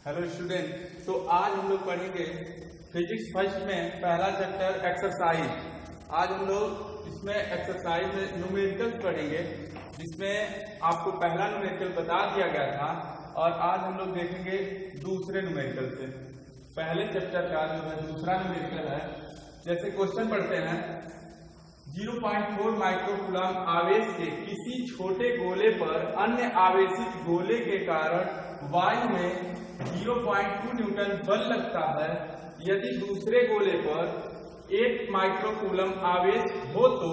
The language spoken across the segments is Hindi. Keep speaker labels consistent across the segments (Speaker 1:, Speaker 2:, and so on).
Speaker 1: Hello student. तो आज हम लोग पढ़ेंगे फिजिक्स फर्स्ट में पहला चैप्टर एक्सरसाइज। आज हम लोग इसमें एक्सरसाइज में न्यूमेरिकल पढ़ेंगे, जिसमें आपको पहला न्यूमेरिकल बता दिया गया था और आज हम लोग देखेंगे दूसरे न्यूमेरिकल से। पहले चैप्टर का जो है दूसरा न्यूमेरिकल है। जैसे क्वेश्चन पढ़ते हैं, 0.4 माइक्रोकूलम आवेश के किसी छोटे गोले पर अन्य आवेशित गोले के कारण वायु में 0.2 न्यूटन बल लगता है। यदि दूसरे गोले पर 1 माइक्रोकूलम आवेश हो तो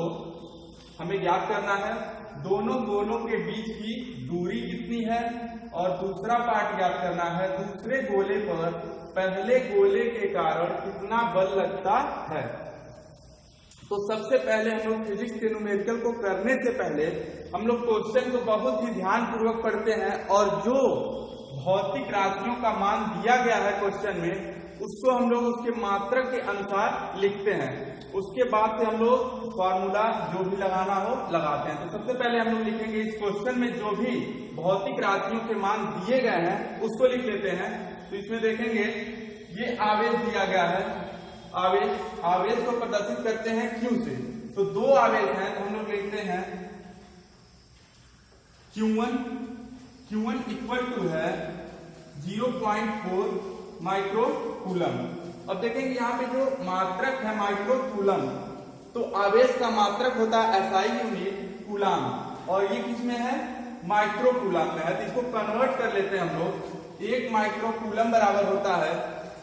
Speaker 1: हमें ज्ञात करना है दोनों गोलों के बीच की दूरी कितनी है, और दूसरा पार्ट ज्ञात करना है दूसरे गोले पर पहले गोले के कारण कितना बल लगता है। तो सबसे पहले हम लोग फिजिक्स के न्यूमेरिकल को करने से पहले हम लोग क्वेश्चन को बहुत ही ध्यान पूर्वक पढ़ते हैं, और जो भौतिक राशियों का मान दिया गया है क्वेश्चन में उसको हम लोग उसके मात्रक के अनुसार लिखते हैं। उसके बाद से हम लोग फॉर्मूला जो भी लगाना हो लगाते हैं। तो सबसे पहले हम लोग लिखेंगे इस क्वेश्चन में जो भी भौतिक राशियों के मान दिए गए हैं उसको लिख लेते हैं। तो इसमें देखेंगे ये आवेश दिया गया है, आवेश को प्रदर्शित करते हैं Q से। तो दो आवेश हैं तो हम लोग लिखते हैं Q1 इक्वल टू है 0.4 माइक्रोकूलम। अब देखेंगे यहाँ पे जो मात्रक है माइक्रोकूलम, तो आवेश का मात्रक होता है SI यूनिट कूलम, और ये किसमें है माइक्रोकूलम में है। तो इसको कन्वर्ट कर लेते हैं हम लोग। 1 माइक्रोकूलम बराबर होता है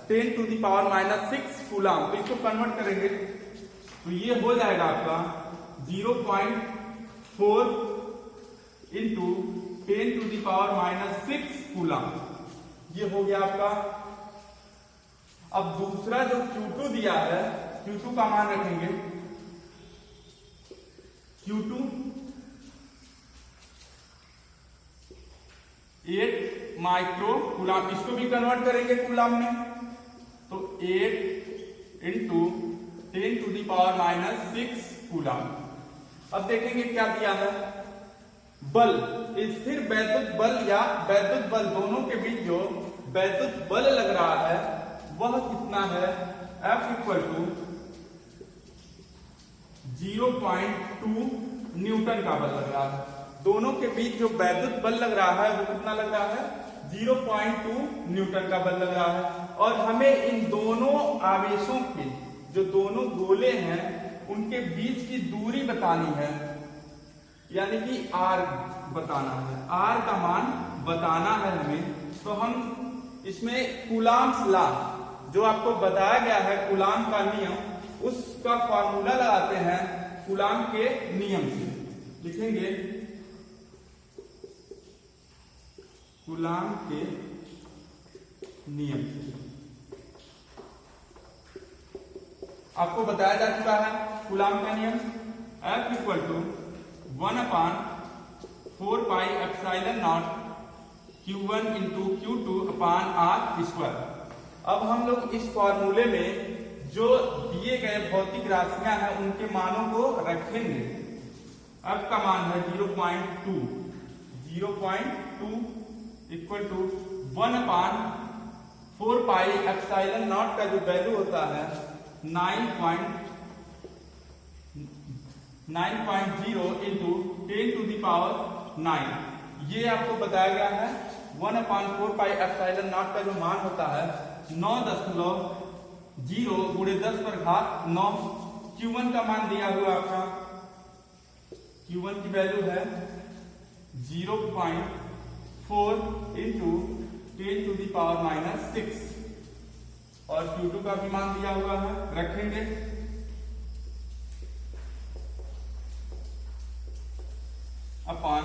Speaker 1: 10⁻⁻6 कूलम। तो इसको कन्वर्ट करेंगे तो ये हो जाएगा आपका 0.4 इंटू 10⁻⁻6 कूलम। ये हो गया आपका। अब दूसरा जो Q2 दिया है, Q2 का मान रखेंगे Q2 8 माइक्रोकूलम। इसको भी कन्वर्ट करेंगे कूलम में, तो 8 इंटू 10⁻⁻6 कूलम। अब देखेंगे क्या दिया है, बल, स्थिर वैद्युत बल या वैद्युत बल दोनों के बीच जो वैद्युत बल लग रहा है वह कितना है, F इक्वल टू 0.2 न्यूटन का बल लग रहा है। दोनों के बीच जो वैद्युत बल लग रहा है वो कितना लग रहा है, 0.2 न्यूटन का बल लग रहा है। और हमें इन दोनों आवेशों के जो दोनों गोले हैं उनके बीच की दूरी बतानी है, यानी कि R बताना है, R का मान बताना है हमें। तो हम इसमें कूलम्स लॉ जो आपको बताया गया है कूलम का नियम, उसका फॉर्मूला लगाते हैं कूलम के नियम से। लिखेंगे कूलम के नियम से। आपको बताया जा चुका है कूलम का नियम, F equal to 1/4 pi epsilon nought Q1 into Q2 upon R square. अब हम लोग इस फॉर्मूले में जो दिए गए भौतिक राशियां हैं उनके मानों को रखेंगे। F का मान है 0.2 equal to 1/4 pi epsilon nought का जो वैल्यू होता है 9.0 इंटू 10⁹। ये आपको बताया गया है 1/4 पाई एप्सिलॉन नॉट का जो मान होता है 9.0 गुणे 10⁻9। Q1 का मान दिया हुआ आपका, Q1 की वैल्यू है 0.4 इंटू 10⁻⁻6, और Q2 का भी मान दिया हुआ है, रखेंगे अपान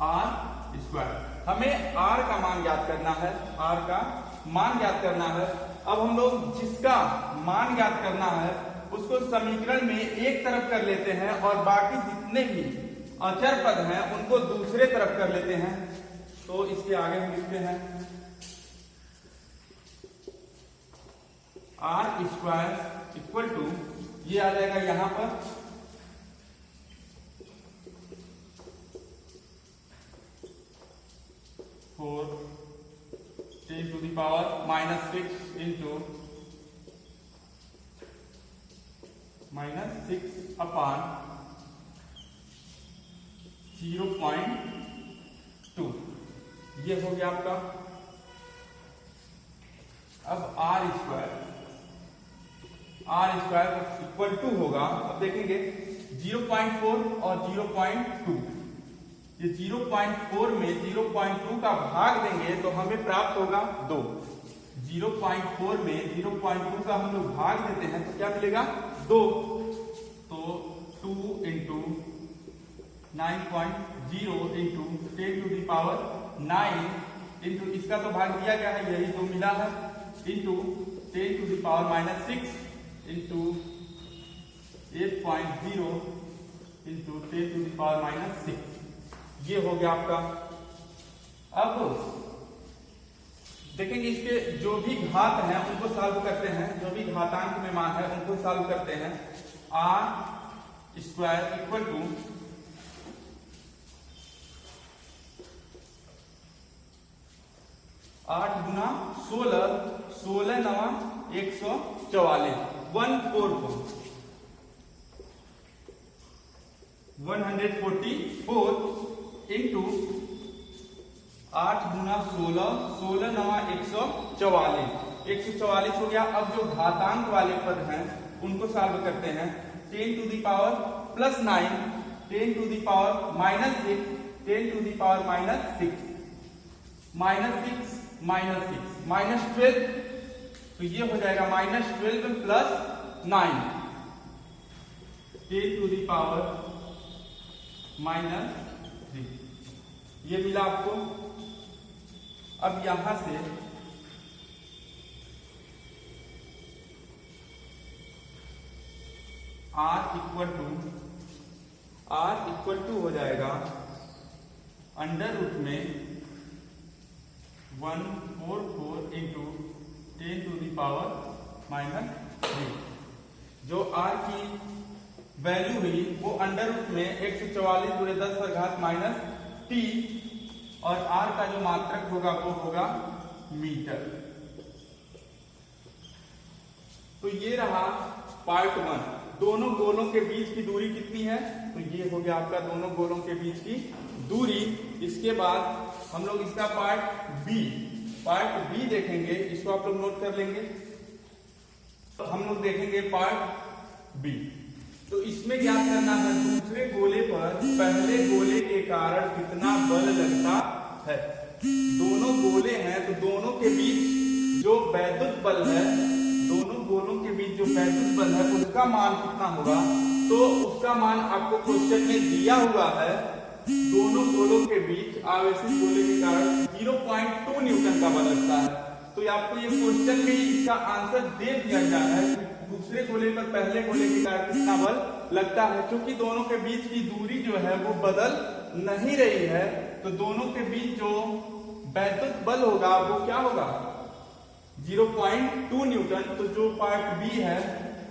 Speaker 1: R स्क्वायर। हमें R का मान ज्ञात करना है, R का मान ज्ञात करना है। अब हम लोग जिसका मान ज्ञात करना है उसको समीकरण में एक तरफ कर लेते हैं और बाकी जितने भी अचर पद हैं उनको दूसरे तरफ कर लेते हैं। तो इसके आगे हम लिखते हैं R स्क्वायर इक्वल टू, ये आ जाएगा यहां पर 4 10 to the power -6 into -6 upon 0.2, ये हो गया आपका। अब r स्क्वायर इक्वल टू होगा, अब देखेंगे 0.4 और 0.2, ये 0.4 में 0.2 का भाग देंगे तो हमें प्राप्त होगा 2। 0.4 में 0.2 का हम लोग भाग देते हैं तो क्या मिलेगा 2, तो 2 into 9.0 into 10 to the power 9 into इसका तो भाग दिया गया है, यही तो मिला है, into 10 to the power -6 into 8.0 into 10 to the power -6, ये हो गया आपका। अब देखेंगे इसके जो भी घात हैं उनको सॉल्व करते हैं, जो भी घातांक में मान है उनको सॉल्व करते हैं। r स्क्वायर इक्वल टू 8 गुना 16, 16 नवा 144, 144 इंटू 8 गुना 16, 16 नवा 144, 144 हो गया। अब जो घातांक वाले पद हैं उनको सॉल्व करते हैं। 10 to the power +9, 10 to the power -6, 10 to the power -6, -6 -12, तो ये हो जाएगा -12 + 9, 10 to the power -3, ये मिला आपको। अब यहां से r इक्वल टू हो जाएगा अंडर रूट में 144 इंटू 10 to the power -3, जो r की वैल्यू हुई वो अंडर रूट में 144 × 10⁻⁻t, और r का जो मात्रक होगा वो होगा मीटर। तो ये रहा पार्ट 1। दोनों गोलों के बीच की दूरी कितनी है, तो ये हो गया आपका दोनों गोलों के बीच की दूरी। इसके बाद हम लोग इसका पार्ट बी देखेंगे, इसको आप लोग नोट कर लेंगे। तो हम लोग देखेंगे पार्ट बी। तो इसमें क्या करना है, दूसरे गोले पर पहले गोले के कारण कितना बल लगता है। दोनों गोले हैं तो दोनों के बीच जो वैद्युत बल है, दोनों गोलों के बीच जो वैद्युत बल है उसका मान कितना होगा, तो उसका मान आपको क्वेश्चन में दिया हुआ है। दोनों गोलों के बीच आवेशित गोले के कारण 0.2 न्यूटन का बल लगता है। तो आपको ये क्वेश्चन में इसका आंसर दे दिया गया है कि दूसरे गोले पर पहले गोले के कारण कितना बल लगता है। क्योंकि दोनों के बीच की दूरी जो है वो बदल नहीं रही है, तो दोनों के बीच जो वैद्युत बल होगा वो क्या होगा 0.2 न्यूटन। तो जो पार्ट बी है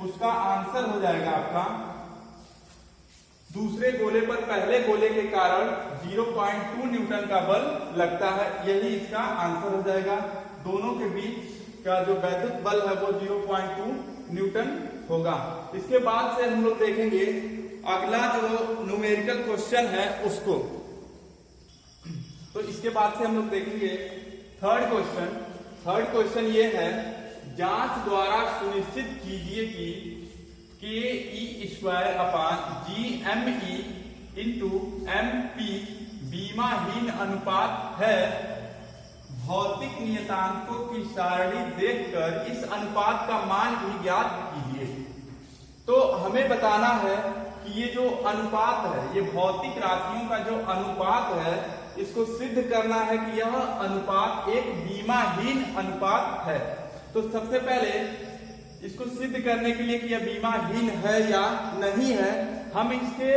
Speaker 1: उसका आंसर हो जाएगा आपका दूसरे गोले पर पहले गोले के कारण 0.2 न्यूटन का बल लगता है, यही इसका आंसर हो जाएगा। दोनों के बीच का जो वैद्युत बल है वो 0.2 न्यूटन होगा। इसके बाद से हम लोग देखेंगे अगला जो न्यूमेरिकल क्वेश्चन है उसको। तो इसके बाद से हम लोग देखेंगे थर्ड क्वेश्चन ये है, जांच द्वारा सुनिश्चित कीजिए कि ke² / GME × MP बीमाहीन अनुपात है। भौतिक नियतांकों की सारणी देखकर इस अनुपात का मान भी ज्ञात कीजिए। तो हमें बताना है कि ये जो अनुपात है, ये भौतिक राशियों का जो अनुपात है, इसको सिद्ध करना है कि यह अनुपात एक बीमाहीन अनुपात है। तो सबसे पहले इसको सिद्ध करने के लिए कि यह बीमाहीन है या नहीं है, हम इसके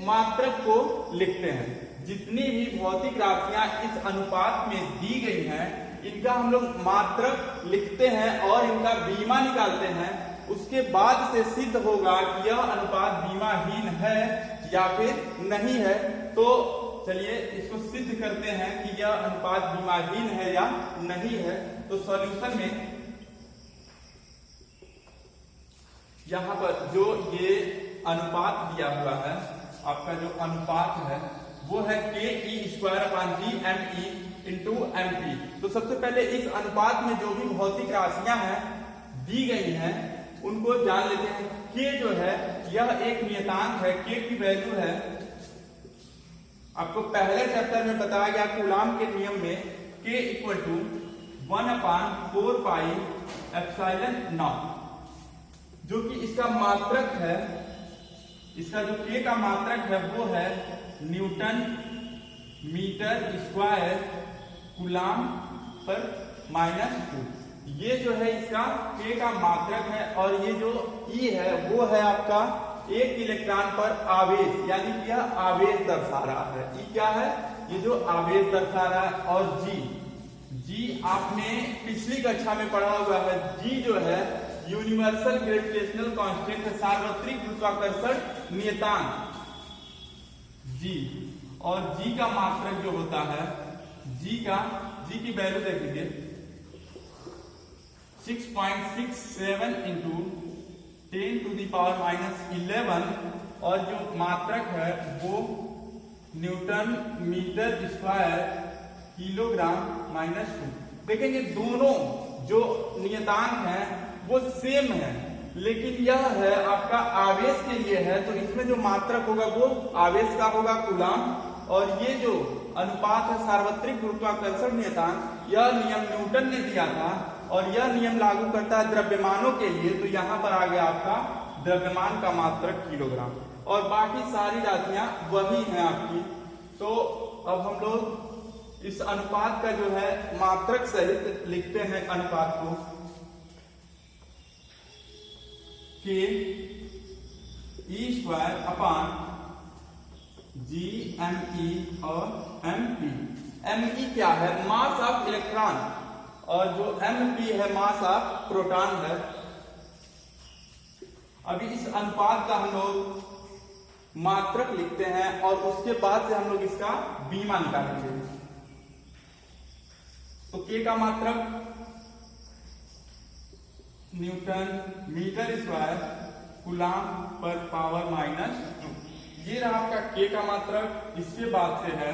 Speaker 1: मात्रक को लिखते हैं। जितनी भी भौतिक राशियां इस अनुपात में दी गई हैं, इनका हम लोग मात्रक लिखते हैं और इनका बीमा निकालते हैं। उसके बाद से सिद्ध होगा कि यह अनुपात बीमाहीन है या फिर नहीं है। तो चलिए इसको सिद्ध करते हैं कि यह अनुपात बीमाहीन है या नहीं है। तो सॉल्यूशन में यहाँ पर जो ये अनुपात दिया हुआ है, आपका जो अनुपात है वो है ke²/g me/mp। तो सबसे पहले इस अनुपात में जो भी भौतिक राशियां हैं दी गई हैं उनको जान लेते हैं। के जो है यह एक नियतांक है, के की वैल्यू है, आपको पहले चैप्टर में बताया गया कूलाम के नियम में के = 1/4πε0, जो कि इसका मात्रक है, इसका जो के का मात्रक है वो है न्यूटन मीटर स्क्वायर कूलाम पर -2। ये जो है इसका के का मात्रक है। और ये जो ई है वो है आपका एक इलेक्ट्रॉन पर आवेश, यानी कि यह आवेश दर्शा रहा है। ई क्या है? ये जो आवेश दर्शा रहा है। और जी आपने पिछली कक्षा में पढ़ा हुआ है, जी जो है यूनिवर्सल ग्रेविटेशनल कांस्टेंट है, सार्वत्रिक गुरुत्वाकर्षण नियतांक जी। और जी का मात्रक जो होता है, जी की वैल्यू देख लीजिए 6.67 × 10⁻⁻11 और जो मात्रक है वो न्यूटन मीटर स्क्वायर किलोग्राम-2। देखेंगे दोनों जो नियतांक हैं वो सेम है, लेकिन यह है आपका आवेश के लिए है, तो इसमें जो मात्रक होगा वो आवेश का होगा कूलाम। और ये जो अनुपात है सार्वत्रिक गुरुत्वाकर्षण नियतांक, यह नियम न्यूटन ने दिया था और यह नियम लागू करता है द्रव्यमानों के लिए। तो यहां पर आ गया आपका द्रव्यमान का मात्रक किलोग्राम, और बाकी सारी राशियां वही हैं आपकी। तो अब हम लोग इस अनुपात का जो है मात्रक सहित लिखते हैं अनुपात को, के e²/g me और mp। me क्या है? मास ऑफ इलेक्ट्रॉन, और जो mp है मास ऑफ प्रोटॉन है। अभी इस अनुपात का हम लोग मात्रक लिखते हैं और उसके बाद से हम लोग इसका बीमा निकालेंगे। तो के का मात्रक न्यूटन मीटर स्क्वायर कूलाम पर पावर -2। ये रहा आपका के का मात्रक। इसके बाद से है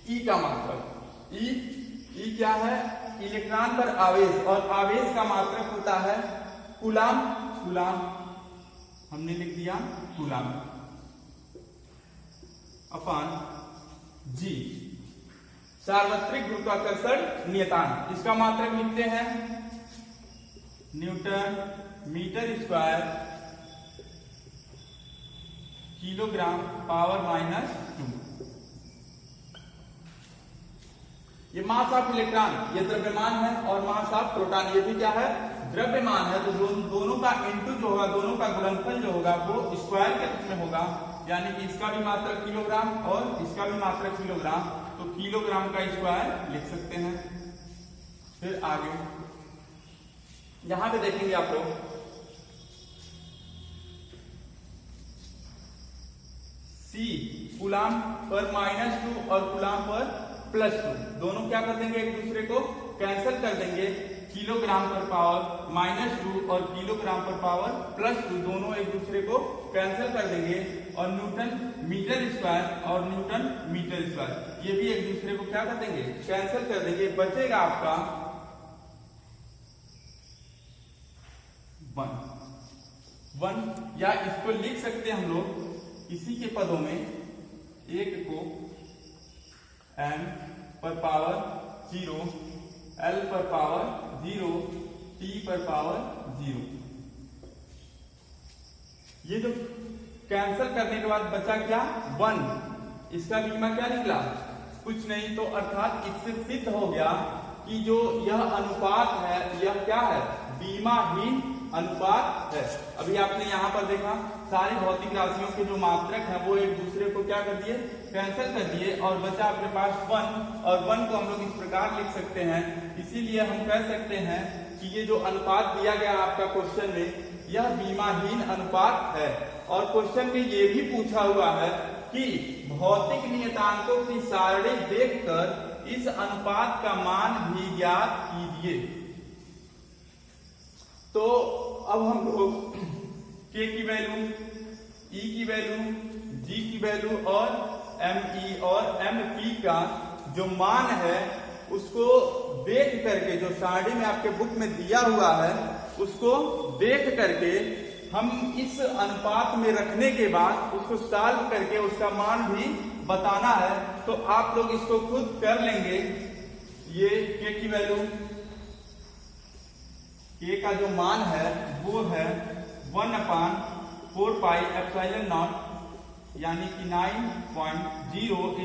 Speaker 1: ई का मात्रक। ई क्या है? इलेक्ट्रॉन पर आवेश, और आवेश का मात्रक होता है कूलाम। हमने लिख दिया कूलाम अपॉन जी, सार्वत्रिक गुरुत्वाकर्षण नियतांक। इसका मात्रक लिखते हैं न्यूटन मीटर स्क्वायर किलोग्राम/2। ये मास ऑफ इलेक्ट्रॉन, ये द्रव्यमान है, और मास ऑफ प्रोटॉन ये भी क्या है? द्रव्यमान है। तो दोनों का इनटू जो होगा, दोनों का गुणनफल जो होगा वो स्क्वायर के रूप में होगा, यानी कि इसका भी मात्रक किलोग्राम और इसका भी मात्रक किलोग्राम। तो किलोग्राम का स्क्वायर लिख सकते हैं। फिर आगे यहां पे देखेंगे आप लोग सी कूलाम पर -2 और कूलाम पर +2, दोनों क्या कर देंगे? एक दूसरे को कैंसिल कर देंगे। किलोग्राम पर पावर -2 और किलोग्राम पर पावर +2 दोनों एक दूसरे को कैंसिल कर देंगे। और न्यूटन मीटर स्क्वायर और न्यूटन मीटर स्क्वायर ये भी एक दूसरे को क्या कर देंगे? कैंसिल कर देंगे। बचेगा आपका 1, या इसको लिख सकते हैं हम लोग इसी के पदों में, एक को m पर पावर 0, l पर पावर 0, t पर पावर 0। ये जो कैंसिल करने के बाद बचा क्या? 1। इसका बीमा क्या निकला? कुछ नहीं। तो अर्थात इससे सिद्ध हो गया कि जो यह अनुपात है यह क्या है? बीमाहीन अनुपात है। अभी आपने यहाँ पर देखा सारी भौतिक राशियों के जो मात्रक है वो एक दूसरे को क्या कर दिए? कैंसिल कर दिए, और बचा अपने पास 1, और 1 को हम लोग इस प्रकार लिख सकते हैं। इसीलिए हम कह सकते हैं कि ये जो अनुपात दिया गया आपका क्वेश्चन में, यह बीमाहीन अनुपात है। और क्वेश्चन में ये भी पूछा हुआ है कि भौतिक नियतांकों की सारणी देखकर इस अनुपात का मान भी ज्ञात कीजिए। तो अब हम लोग K की वैल्यू, E की वैल्यू, G की वैल्यू और ME और MP का जो मान है उसको देख करके, जो सारणी में आपके बुक में दिया हुआ है उसको देख करके हम इस अनुपात में रखने के बाद उसको सॉल्व करके उसका मान भी बताना है। तो आप लोग इसको खुद कर लेंगे। ये K की वैल्यू, K का जो मान है वो है 1/4 पाई एप्सिलॉन नॉट, यानी कि 9.0 ×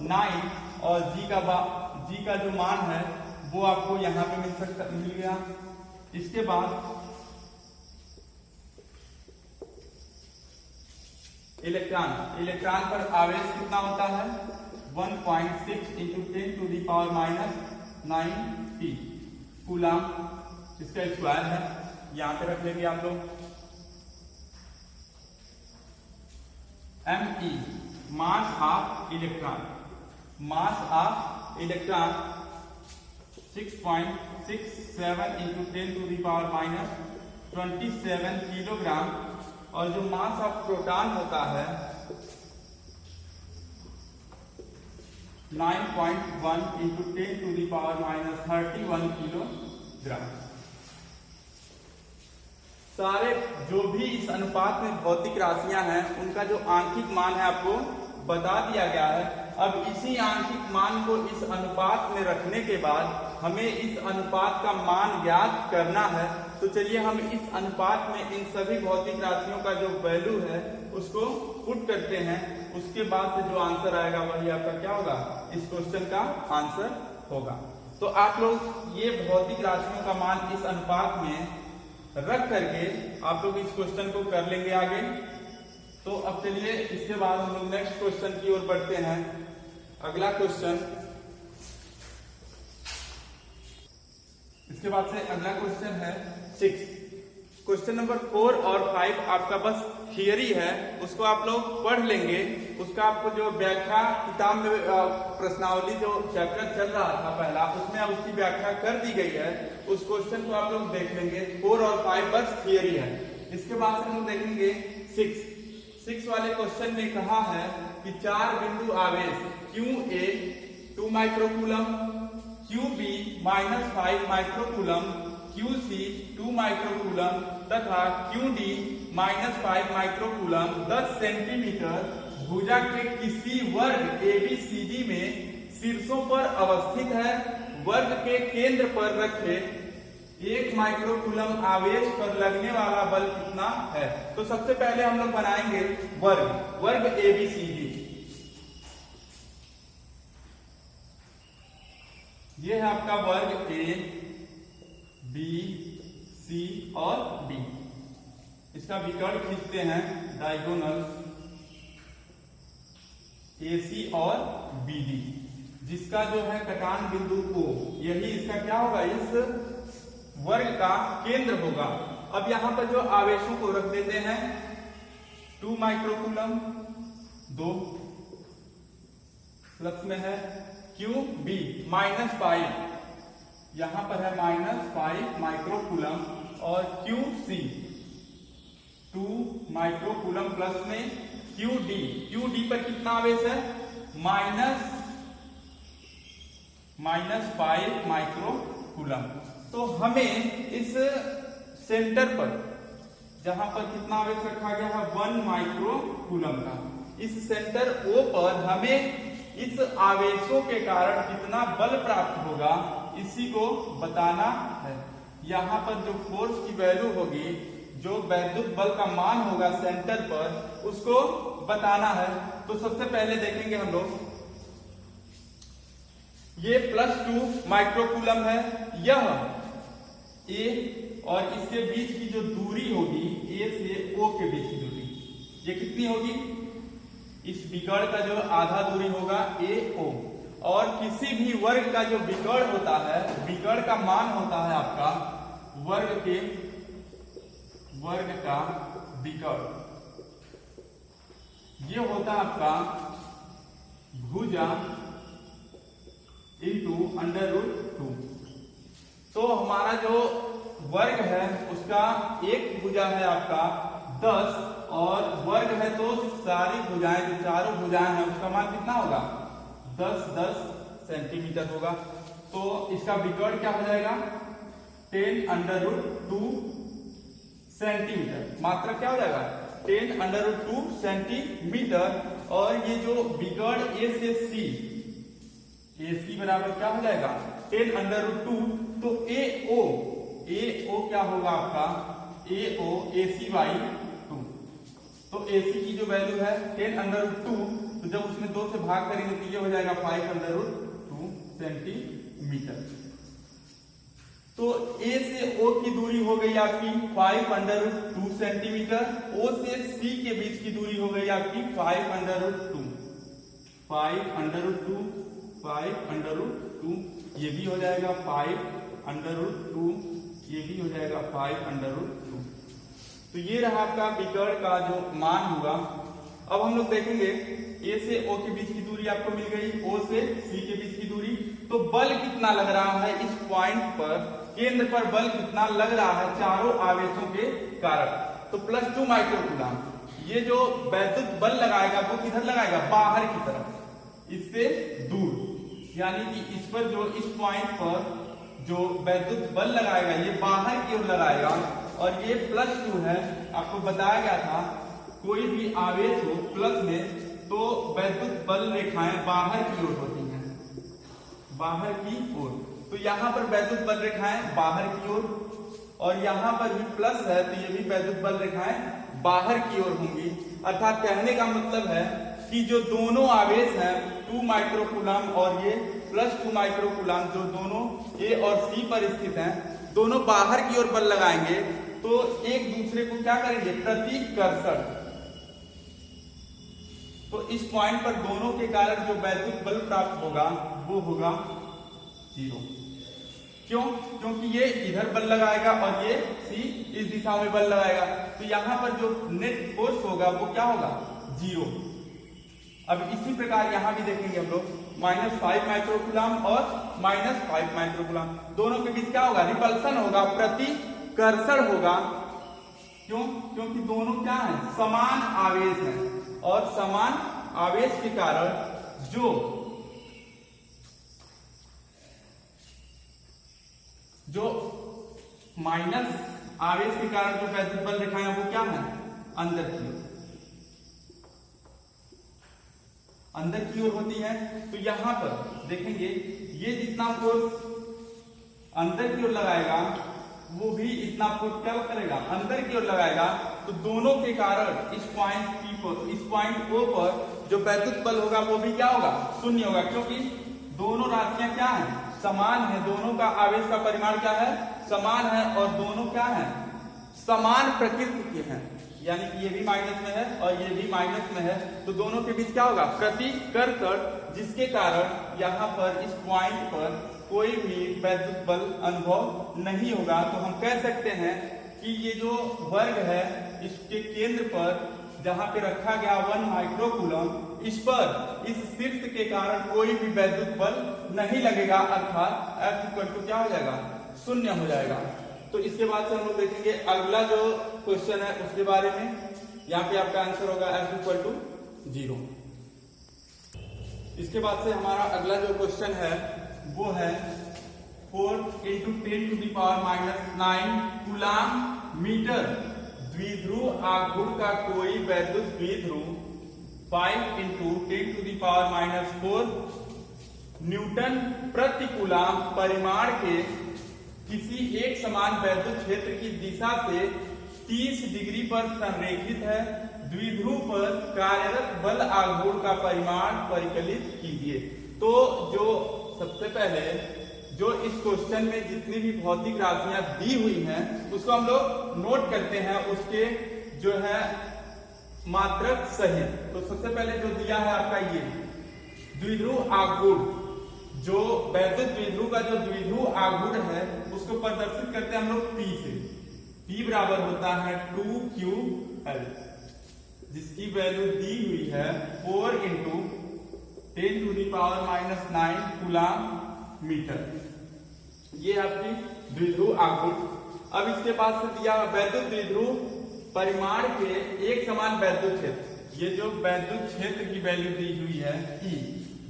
Speaker 1: 10⁹ और G का जो मान है वो आपको यहाँ पे मिल गया। इसके बाद इलेक्ट्रॉन पर आवेश कितना होता है 1.6 × 10⁻⁹ कूलम, इसका स्क्वायर है, यहां पे रख लेंगे आप लोग। ME mass of electron, mass of electron 6.67 × 10⁻27 kilogram, और जो मास ऑफ प्रोटॉन होता है 9.1 × 10⁻31 किलोग्राम। सारे जो भी इस अनुपात में भौतिक राशियां हैं उनका जो आंशिक मान है आपको बता दिया गया है। अब इसी आंशिक मान को इस अनुपात में रखने के बाद हमें इस अनुपात का मान ज्ञात करना है। तो चलिए हम इस अनुपात में इन सभी भौतिक राशियों का जो वैल्यू है उसको पुट करते हैं। उसके बाद से जो आंसर आएगा वही आपका क्या होगा, इस क्वेश्चन का आंसर होगा। तो आप लोग ये भौतिक राशियों का मान इस अनुपात में रख करके आप लोग इस क्वेश्चन को कर लेंगे आगे। तो अब चलिए इसके बाद हम लोग नेक्स्ट क्वेश्चन की ओर बढ़ते हैं। अगला क्वेश्चन, इसके बाद से अगला क्वेश्चन है 6। क्वेश्चन नंबर 4 और 5 आपका बस थियरी है, उसको आप लोग पढ़ लेंगे। उसका आपको जो व्याख्या किताब में प्रश्नावली जो चैप्टर चल रहा था पहला, उसमें अब उसकी व्याख्या कर दी गई है। उस क्वेश्चन को आप लोग देख लेंगे। 4 और 5 बस थियरी है। इसके बाद से हम लोग देखेंगे 6 वाले क्वेश्चन में कहा है कि 4 बिंदु आवेश QA 2 microcoulomb, QB -5 microcoulomb, QC 2 microcoulomb तथा QD -5 माइक्रोकूलम 10 सेंटीमीटर भुजा के किसी वर्ग ABCD में शीर्षों पर अवस्थित है। वर्ग के केंद्र पर रखे 1 माइक्रोकूलम आवेश पर लगने वाला बल कितना है। तो सबसे पहले हम लोग बनाएंगे वर्ग ABCD। ये है आपका वर्ग A, B, C और D। इसका विकर्ण खींचते हैं डायगोनल AC और BD, जिसका जो है कटान बिंदु O, यही इसका क्या होगा, इस वर्ग का केंद्र होगा। अब यहां पर जो आवेशों को रख देते हैं 2 माइक्रोकूलम 2 प्लस में है, QB -5, यहां पर है -5 माइक्रोकूलम, और QC 2 माइक्रोकूलम प्लस में QD पर कितना आवेश है -5 माइक्रोकूलम। तो हमें इस सेंटर पर जहां पर कितना आवेश रखा गया है 1 माइक्रोकूलम का, इस सेंटर O पर हमें इस आवेशों के कारण कितना बल प्राप्त होगा इसी को बताना है। यहाँ पर जो फोर्स की वैल्यू होगी, जो वैद्युत बल का मान होगा सेंटर पर, उसको बताना है। तो सबसे पहले देखेंगे हम लोग, ये +2 माइक्रोकूलम है, यह A और इसके बीच की जो दूरी होगी A से O के बीच की दूरी, ये कितनी होगी, इस विकर्ण का जो आधा दूरी होगा AO, और किसी भी वर्ग का जो विकर्ण होता है, विकर्ण का मान होता है आपका वर्ग का विकर्ण। ये होता है आपका भुजा इंटू √2। तो हमारा जो वर्ग है उसका एक भुजा है आपका 10 और वर्ग है तो सारी भुजाएं जो चारों भुजाएं हैं उसका मान कितना होगा 10 सेंटीमीटर होगा। तो इसका विकर्ण क्या हो जाएगा 10√2 सेंटीमीटर। मात्रा क्या हो जाएगा 10√2 सेंटीमीटर। और ये जो विकर्ण ए से सी बराबर क्या हो जाएगा 10√2। तो AO क्या होगा आपका AO AC/2। तो AC की जो वैल्यू है 10√2, तो जब उसमें 2 से भाग करेंगे तो ये हो जाएगा 5√2 सेंटीमीटर। तो A से O की दूरी हो गई आपकी 5√2 सेंटीमीटर। O से C के बीच की दूरी हो गई आपकी 5√2 ये भी हो जाएगा 5√2, ये भी हो जाएगा 5√2। तो ये रहा आपका विकर्ण का जो मान हुआ। अब हम लोग देखेंगे ए से ओ के बीच की दूरी आपको मिल गई, ओ से सी के बीच की दूरी। तो बल कितना लग रहा है इस पॉइंट पर, केंद्र पर बल कितना लग रहा है चारों आवेशों के कारण। तो +2 माइक्रोकूलम। ये जो वैद्युत बल लगाएगा वो किधर लगाएगा बाहर की तरफ, इससे दूर। यानी कि इस पर जो इस पॉइंट पर जो वैद्युत बल लगाएगा ये बाहर की ओर लगाएगा। और ये +2 है। आपको बताया गया था कोई भी आवेश हो प्लस में तो वैद्युत बल रेखाएं बाहर की ओर होती हैं, बाहर की ओर। तो यहाँ पर वैद्युत बल रेखाएं बाहर की ओर, और यहाँ पर भी प्लस है तो ये भी वैद्युत बल रेखाएं बाहर की ओर होंगी। अर्थात कहने का मतलब है कि जो दोनों आवेश हैं 2 माइक्रोकूलम और ये +2 माइक्रोकूलम जो दोनों ए और सी पर स्थित हैं, दोनों बाहर की ओर बल लगाएंगे तो एक दूसरे को क्या करेंगे प्रतिकर्षण। तो इस पॉइंट पर दोनों के कारण जो वैद्युत बल प्राप्त होगा वो होगा 0। क्यों? क्योंकि ये इधर बल लगाएगा और ये सी इस दिशा में बल लगाएगा। तो यहां पर जो नेट फोर्स होगा वो क्या होगा 0। अब इसी प्रकार यहां भी देखेंगे हम लोग -5 माइक्रोकूलम और -5 माइक्रोकूलम, दोनों के बीच क्या होगा रिपल्सन होगा, प्रतिकर्षण होगा। क्यों? क्योंकि दोनों क्या हैं समान आवेश हैं, और समान आवेश के कारण जो माइनस आवेश के कारण जो वैद्युत बल रेखाएं वो क्या है अंदर की ओर होती है। तो यहां पर देखेंगे ये जितना फोर्स अंदर की ओर लगाएगा वो भी इतना फोर्स क्या करेगा अंदर की ओर लगाएगा। तो दोनों के कारण इस पॉइंट P पर, इस पॉइंट O पर जो वैद्युत बल होगा वो भी क्या होगा 0 होगा, क्योंकि दोनों राशियां क्या हैं समान है, दोनों का आवेश का परिमाण क्या है समान है, और दोनों क्या है समान प्रकृति के हैं। यानी कि ये भी माइनस में है और ये भी माइनस में है, तो दोनों के बीच क्या होगा प्रतिकर्षण, जिसके कारण यहाँ पर इस पॉइंट पर कोई भी वैद्युत बल अनुभव नहीं होगा। तो हम कह सकते हैं कि ये जो वर्ग है इसके केंद्र पर जहां पे रखा गया 1 माइक्रोकूलम, इस पर इस शीर्ष के कारण कोई भी वैद्युत बल नहीं लगेगा, अर्थात F = क्या हो जाएगा 0 हो जाएगा। तो इसके बाद से हम लोग देखेंगे अगला जो क्वेश्चन है उसके बारे में। यहाँ पे आपका आंसर होगा F = 0। इसके बाद से हमारा अगला जो क्वेश्चन है वो है 4 × 10⁻⁹ कूलाम मीटर द्विध्रुव आघूर्ण का कोई वैद्युत द्विध्रुव 5 × 10⁻⁴ न्यूटन प्रति कूलाम परिमाण के किसी एक समान वैद्युत क्षेत्र की दिशा से 30 डिग्री पर संरेखित है। द्विध्रुव पर कार्यरत बल आघूर्ण का परिमाण परिकलित कीजिए। तो जो सबसे पहले जो इस क्वेश्चन में जितनी भी भौतिक राशियां दी हुई हैं उसको हम लोग नोट करते हैं, उसके जो है मात्रक सहित। तो सबसे पहले जो दिया है आपका ये द्विध्रुव आघूर्ण, जो वैद्युत द्विध्रुव का जो द्विध्रुव आघूर्ण है उसको प्रदर्शित करते हैं हम लोग P से। P बराबर होता है 2Ql। जिसकी वैल्यू दी हुई है 4 × 10⁻⁹ कूलाम मीटर। ये आपकी द्विध्रुव आघूर्ण। अब इसके पास से दिया वैद्युत द्विध्रुव परिमाण के एक समान वैद्युत क्षेत्र। ये जो वैद्युत क्षेत्र की वैल्यू दी हुई है E,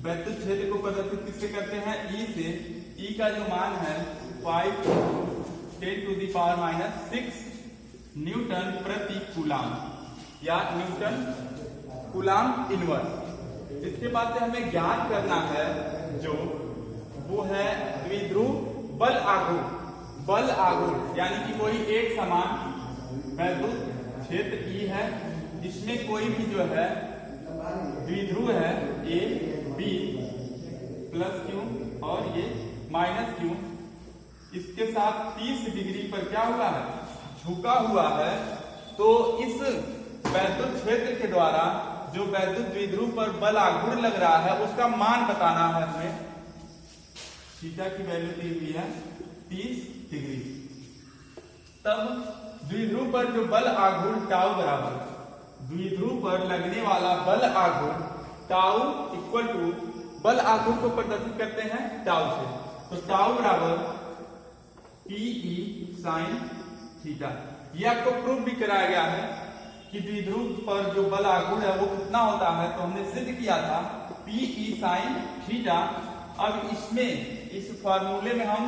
Speaker 1: वैद्युत क्षेत्र को प्रदर्शित किससे करते हैं? E से। E का जो मान है 5 × 10⁻⁶ न्यूटन प्रति कूलाम या न्यूटन कूलाम इनवर्स। इसके बाद से हमें ज्ञात करना है जो वो है द्विध्रुव बल आघूर्ण। बल आघूर्ण यानी कि कोई एक समान वैद्युत क्षेत्र E है, इसमें कोई भी जो है द्विध्रुव है A, B प्लस Q और ये माइनस Q, इसके साथ 30 डिग्री पर क्या हुआ है? झुका हुआ है। तो इस वैद्युत क्षेत्र के द्वारा जो वैद्युत द्विध्रुव पर बल आघूर्ण लग रहा है उसका मान बताना है हमें। थीटा की वैल्यू दी हुई है 30 डिग्री। तब द्विध्रुव पर जो बल आघूर्ण टाउ बराबर, द्विध्रुव पर लगने वाला बल आघूर्ण टाउ इक्वल टू, बल आघूर्ण को प्रदर्शित करते हैं टाउ से, तो टाउ बराबर PE sin थीटा। ये आपको प्रूफ भी कराया गया है कि द्विध्रुव पर जो बल आघूर्ण है वो कितना होता है, तो हमने सिद्ध किया था PE sin थीटा। अब इसमें इस फॉर्मूले में हम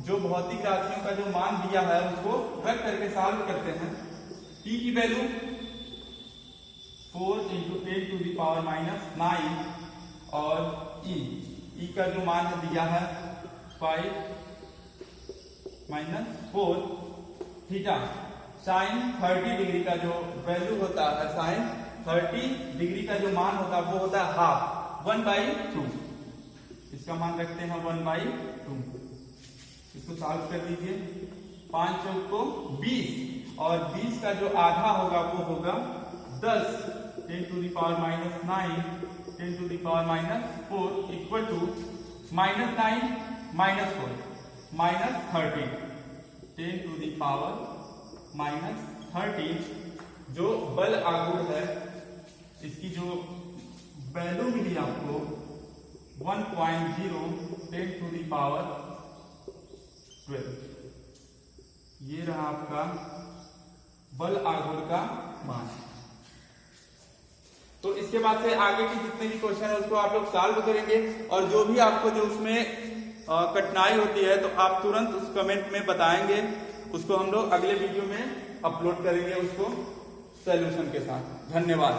Speaker 1: जो भौतिक राशियों का जो मान दिया है उसको रख करके सॉल्व करते हैं। P की वैल्यू 4 × 10⁻⁹ और E का जो मान है दिया है 5 - 4 थीटा। साइन 30 डिग्री का जो वैल्यू होता है, साइन 30 डिग्री का जो मान होता है वो होता है हाफ, 1/2। इसका मान रखते हैं 1/2। इसको सॉल्व कर दीजिए। 5 चौक को 20 और 20 का जो आधा होगा वो होगा 10 × 10⁻⁹ 10⁻⁴ इक्वल टू -9 - 4 -30 10⁻⁻30 जो बल आघूर्ण है इसकी जो वैल्यू मिली आपको 1.0 10⁻12। ये रहा आपका बल आघूर्ण का मान। तो इसके बाद से आगे की जितने भी क्वेश्चन है उसको आप लोग सॉल्व करेंगे, और जो भी आपको जो उसमें कठिनाई होती है तो आप तुरंत उस कमेंट में बताएंगे, उसको हम लोग अगले वीडियो में अपलोड करेंगे उसको सॉल्यूशन के साथ। धन्यवाद।